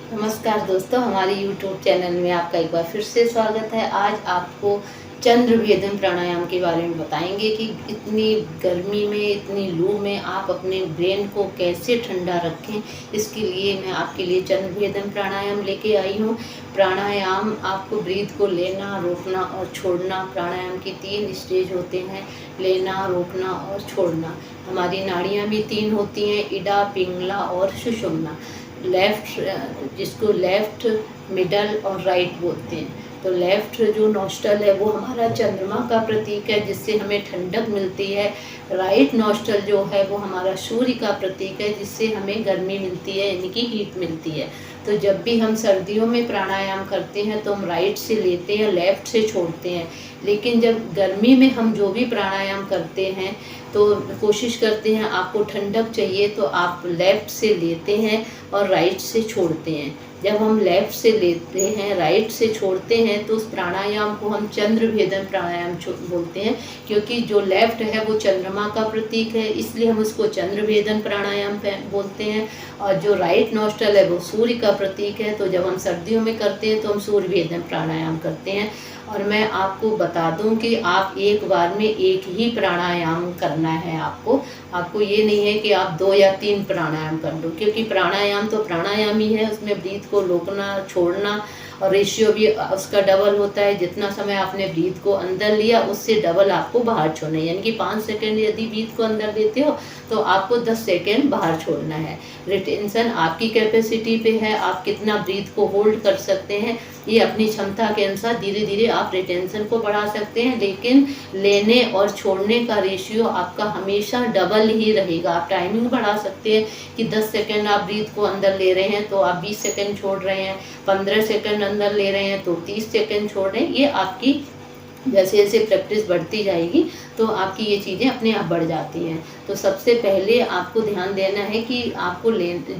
नमस्कार दोस्तों, हमारे YouTube चैनल में आपका एक बार फिर से स्वागत है। आज आपको चंद्र भेदन प्राणायाम के बारे में बताएंगे कि इतनी गर्मी में, इतनी लू में आप अपने ब्रेन को कैसे ठंडा रखें। इसके लिए मैं आपके लिए चंद्र भेदन प्राणायाम लेके आई हूँ। प्राणायाम आपको ब्रीथ को लेना, रोकना और छोड़ना। प्राणायाम की 3 स्टेज होते हैं, लेना, रोकना और छोड़ना। हमारी नाड़ियाँ भी 3 होती हैं, इडा, पिंगला और सुषुम्ना। जिसको लेफ्ट, मिडल और राइट बोलते हैं। तो लेफ्ट जो नॉस्ट्रल है वो हमारा चंद्रमा का प्रतीक है, जिससे हमें ठंडक मिलती है। राइट नॉस्ट्रल जो है वो हमारा सूर्य का प्रतीक है, जिससे हमें गर्मी मिलती है, यानी कि हीट मिलती है। तो जब भी हम सर्दियों में प्राणायाम करते हैं तो हम राइट से लेते हैं, लेफ्ट से छोड़ते हैं। लेकिन जब गर्मी में हम जो भी प्राणायाम करते हैं तो कोशिश करते हैं, आपको ठंडक चाहिए तो आप लेफ्ट से लेते हैं और राइट से छोड़ते हैं। जब हम लेफ्ट से लेते हैं, राइट से छोड़ते हैं, तो उस प्राणायाम को हम चंद्र भेदन प्राणायाम बोलते हैं। क्योंकि जो लेफ्ट है वो चंद्रमा का प्रतीक है, इसलिए हम उसको चंद्र भेदन प्राणायाम बोलते हैं। और जो राइट नॉस्ट्रल है वो सूर्य का प्रतीक है। तो जब हम सर्दियों में करते हैं तो हम सूर्य भेदन प्राणायाम करते हैं। और मैं आपको बता दूं कि आप एक बार में एक ही प्राणायाम करना है। आपको ये नहीं है कि आप 2 या 3 प्राणायाम कर लो, क्योंकि प्राणायाम तो प्राणायाम ही है। उसमें ब्रीथ को रोकना, छोड़ना और रेशियो भी उसका डबल होता है। जितना समय आपने ब्रीथ को अंदर लिया उससे डबल आपको बाहर छोड़ना है। यानी कि 5 सेकेंड यदि ब्रीथ को अंदर देते हो तो आपको 10 सेकेंड बाहर छोड़ना है। रिटेंशन आपकी कैपेसिटी पे है, आप कितना ब्रीथ को होल्ड कर सकते हैं। ये अपनी क्षमता के अनुसार धीरे धीरे आप रिटेंशन को बढ़ा सकते हैं, लेकिन लेने और छोड़ने का रेशियो आपका हमेशा डबल ही रहेगा। आप टाइमिंग बढ़ा सकते हैं कि 10 सेकेंड आप ब्रीथ को अंदर ले रहे हैं तो आप 20 सेकेंड छोड़ रहे हैं, 15 सेकेंड अंदर ले रहे हैं तो 30 सेकेंड छोड़ रहे हैं। ये आपकी जैसे जैसे प्रैक्टिस बढ़ती जाएगी तो आपकी ये चीज़ें अपने आप बढ़ जाती हैं। तो सबसे पहले आपको ध्यान देना है कि आपको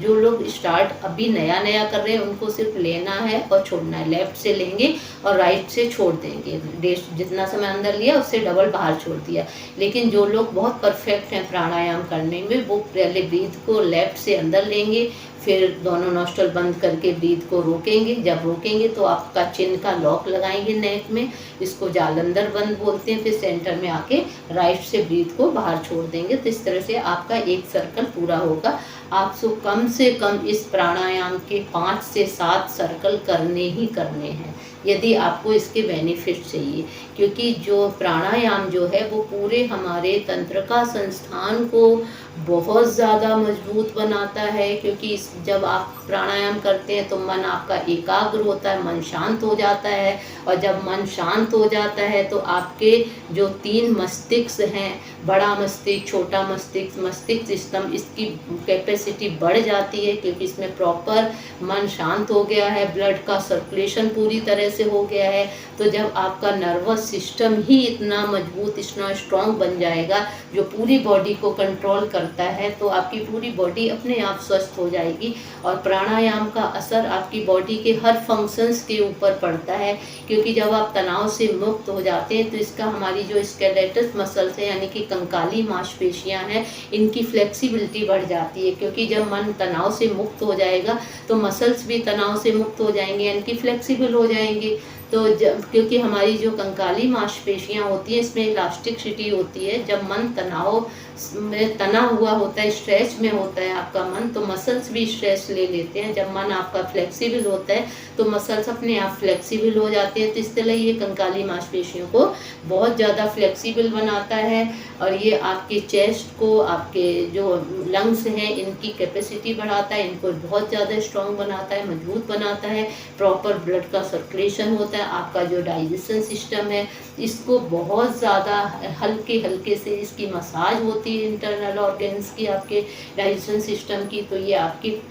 जो लोग स्टार्ट अभी नया नया कर रहे हैं उनको सिर्फ लेना है और छोड़ना है। लेफ्ट से लेंगे और राइट से छोड़ देंगे। जितना समय अंदर लिया उससे डबल बाहर छोड़ दिया। लेकिन जो लोग बहुत परफेक्ट हैं प्राणायाम करने में, वो पहले ब्रीथ को लेफ्ट से अंदर लेंगे, फिर दोनों नॉस्ट्रल बंद करके ब्रीथ को रोकेंगे। जब रोकेंगे तो आपका चिन का लॉक लगाएंगे नेक में, इसको जालंधर बंद बोलते हैं। फिर सेंटर में आके राइट से ब्रीथ को बाहर छोड़ देंगे। तो इस तरह से आपका एक सर्कल पूरा होगा। आपको कम से कम इस प्राणायाम के 5 से 7 सर्कल करने ही करने हैं, यदि आपको इसके बेनिफिट चाहिए। क्योंकि जो प्राणायाम जो है वो पूरे हमारे तंत्रिका संस्थान को बहुत ज़्यादा मजबूत बनाता है। क्योंकि जब आप प्राणायाम करते हैं तो मन आपका एकाग्र होता है, मन शांत हो जाता है। और जब मन शांत हो जाता है तो आपके जो 3 मस्तिष्क हैं, बड़ा मस्तिष्क, छोटा मस्तिष्क, मस्तिष्क सिस्टम, इसकी कैपेसिटी बढ़ जाती है। क्योंकि इसमें प्रॉपर मन शांत हो गया है, ब्लड का सर्कुलेशन पूरी तरह से हो गया है। तो जब आपका नर्वस सिस्टम ही इतना मजबूत, इतना स्ट्रांग बन जाएगा जो पूरी बॉडी को कंट्रोल करता है, तो आपकी पूरी बॉडी अपने आप स्वस्थ हो जाएगी। और प्राणायाम का असर आपकी बॉडी के हर फंक्शंस के ऊपर पड़ता है। क्योंकि जब आप तनाव से मुक्त हो जाते हैं तो इसका हमारी जो स्केलेटस मसल्स हैं, यानी कि कंकाली मांसपेशियां हैं, इनकी फ्लेक्सिबिलिटी बढ़ जाती है। क्योंकि जब मन तनाव से मुक्त हो जाएगा तो मसल्स भी तनाव से मुक्त हो जाएंगे, यानी कि फ्लेक्सिबल हो जाएंगे। तो क्योंकि हमारी जो कंकाली मांसपेशियां होती हैं इसमें इलास्टिसिटी होती है। जब मन तनाव में तना हुआ होता है, स्ट्रेच में होता है आपका मन, तो मसल्स भी स्ट्रेस ले लेते हैं। जब मन आपका फ्लेक्सिबल होता है तो मसल्स अपने आप फ्लेक्सिबल हो जाते हैं। तो इस तरह ये कंकाली मांसपेशियों को बहुत ज़्यादा फ्लेक्सिबल बनाता है। और ये आपके चेस्ट को, आपके जो लंग्स हैं, इनकी कैपेसिटी बढ़ाता है, इनको बहुत ज़्यादा स्ट्रॉन्ग बनाता है, मजबूत बनाता है। प्रॉपर ब्लड का सर्कुलेशन होता है। आपका जो डाइजेशन सिस्टम है इसको बहुत ज़्यादा हल्के हल्के से इसकी मसाज होती है, इंटरनल ऑर्गन्स की, आपके डाइजेशन सिस्टम की। तो ये आपकी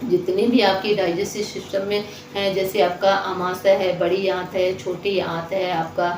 जितने भी आपके डाइजेस्टिव सिस्टम में हैं, जैसे आपका आमाशय है, बड़ी आंत है, छोटी आंत है, आपका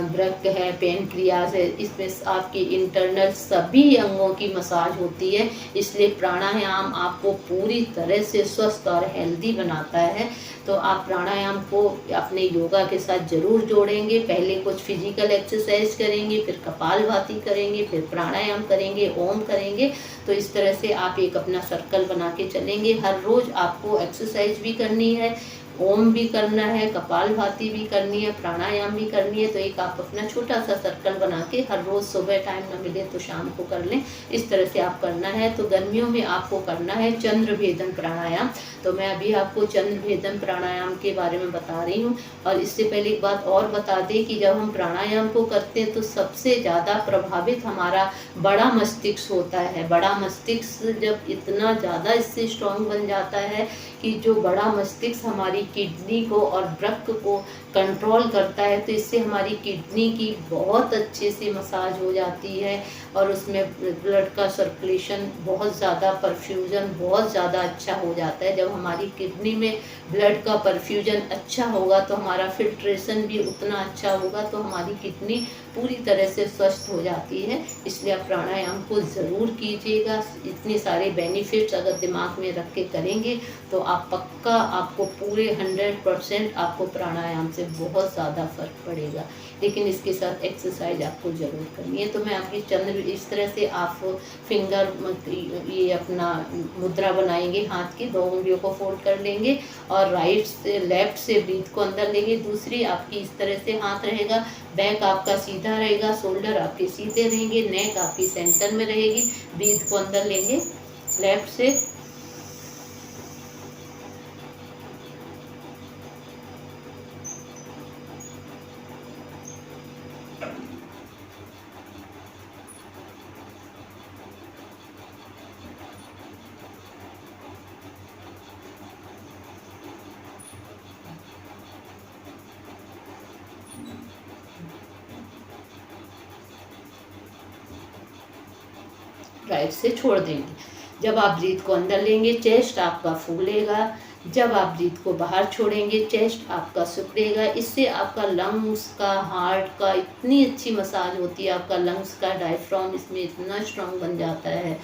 वृक्क है, पेनक्रियाज है, इसमें आपकी इंटरनल सभी अंगों की मसाज होती है। इसलिए प्राणायाम आपको पूरी तरह से स्वस्थ और हेल्दी बनाता है। तो आप प्राणायाम को अपने योगा के साथ ज़रूर जोड़ेंगे। पहले कुछ फिजिकल एक्सरसाइज करेंगे, फिर कपालभाति करेंगे, फिर प्राणायाम करेंगे, ओम करेंगे। तो इस तरह से आप एक अपना सर्कल बना के चलेंगे। हर रोज़ आपको एक्सरसाइज भी करनी है, ओम भी करना है, कपालभाति भी करनी है, प्राणायाम भी करनी है। तो एक आप अपना छोटा सा सर्कल बना के हर रोज़ सुबह टाइम ना मिले तो शाम को कर लें, इस तरह से आप करना है। तो गर्मियों में आपको करना है चंद्र भेदन प्राणायाम। तो मैं अभी आपको चंद्र भेदन प्राणायाम के बारे में बता रही हूँ। और इससे पहले एक बात और बता दें कि जब हम प्राणायाम को करते हैं तो सबसे ज़्यादा प्रभावित हमारा बड़ा मस्तिष्क होता है। बड़ा मस्तिष्क जब इतना ज़्यादा इससे स्ट्रांग बन जाता है कि जो बड़ा मस्तिष्क हमारी किडनी को और वृक्क को कंट्रोल करता है, तो इससे हमारी किडनी की बहुत अच्छे से मसाज हो जाती है और उसमें ब्लड का सर्कुलेशन बहुत ज़्यादा, परफ्यूजन बहुत ज़्यादा अच्छा हो जाता है। जब हमारी किडनी में ब्लड का परफ्यूजन अच्छा होगा तो हमारा फिल्ट्रेशन भी उतना अच्छा होगा, तो हमारी किडनी पूरी तरह से स्वस्थ हो जाती है। इसलिए आप प्राणायाम को ज़रूर कीजिएगा। इतने सारे बेनिफिट्स अगर दिमाग में रख के करेंगे तो आप पक्का, आपको पूरे 100% आपको प्राणायाम से बहुत ज़्यादा फ़र्क पड़ेगा। लेकिन इसके साथ एक्सरसाइज आपको ज़रूर करनी है। तो मैं आपकी चंद्र इस तरह से आप फिंगर ये अपना मुद्रा बनाएंगे, हाथ की 2 उंगलियों को फोल्ड कर लेंगे और राइट से लेफ्ट से ब्रीथ को अंदर लेंगे। दूसरी आपकी इस तरह से हाथ रहेगा, बैक आपका सीधा रहेगा, शोल्डर आपके सीधे रहेंगे, नेक आपकी सेंटर में रहेगी। ब्रीथ को अंदर लेंगे लेफ्ट से, राइट से छोड़ देंगे। जब आप ब्रीथ को अंदर लेंगे चेस्ट आपका फूलेगा, जब आप ब्रीथ को बाहर छोड़ेंगे चेस्ट आपका सिकुड़ेगा। इससे आपका लंग्स का, हार्ट का इतनी अच्छी मसाज होती है, आपका लंग्स का डायफ्राम इसमें इतना स्ट्रांग बन जाता है।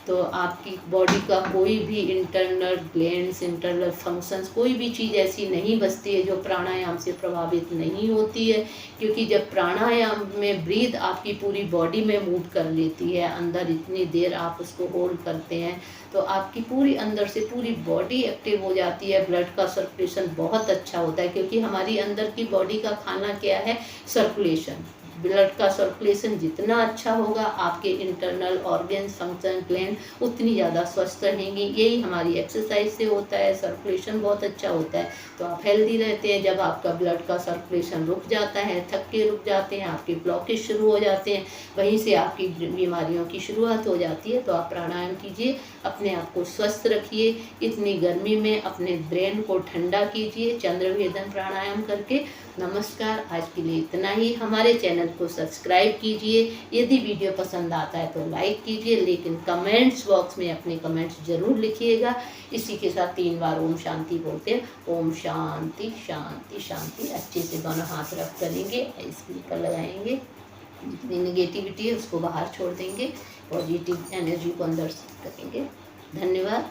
तो आपकी बॉडी का कोई भी इंटरनल ग्लैंड्स, इंटरनल फंक्शंस, कोई भी चीज़ ऐसी नहीं बचती है जो प्राणायाम से प्रभावित नहीं होती है। क्योंकि जब प्राणायाम में ब्रीथ आपकी पूरी बॉडी में मूव कर लेती है, अंदर इतनी देर आप उसको होल्ड करते हैं तो आपकी पूरी अंदर से पूरी बॉडी एक्टिव हो जाती है। ब्लड का सर्कुलेशन बहुत अच्छा होता है, क्योंकि हमारी अंदर की बॉडी का खाना क्या है? सर्कुलेशन। ब्लड का सर्कुलेशन जितना अच्छा होगा आपके इंटरनल ऑर्गन्स, फंक्शन, ग्लैंड उतनी ज़्यादा स्वस्थ रहेंगी। यही हमारी एक्सरसाइज से होता है, सर्कुलेशन बहुत अच्छा होता है तो आप हेल्दी रहते हैं। जब आपका ब्लड का सर्कुलेशन रुक जाता है, थक के रुक जाते हैं, आपके ब्लॉकेज शुरू हो जाते हैं, वहीं से आपकी बीमारियों की शुरुआत हो जाती है। तो आप प्राणायाम कीजिए, अपने आप को स्वस्थ रखिए। इतनी गर्मी में अपने ब्रेन को ठंडा कीजिए चंद्र भेदन प्राणायाम करके। नमस्कार, आज के लिए इतना ही। हमारे चैनल को सब्सक्राइब कीजिए। यदि वीडियो पसंद आता है तो लाइक कीजिए, लेकिन कमेंट्स बॉक्स में अपने कमेंट्स जरूर लिखिएगा। इसी के साथ 3 बार ओम शांति बोलते हैं। ओम शांति शांति शांति। अच्छे से दोनों हाथ रख करेंगे, इसके ऊपर लगाएंगे, जितनी नेगेटिविटी है उसको बाहर छोड़ देंगे, पॉजिटिव एनर्जी को अंदर करेंगे। धन्यवाद।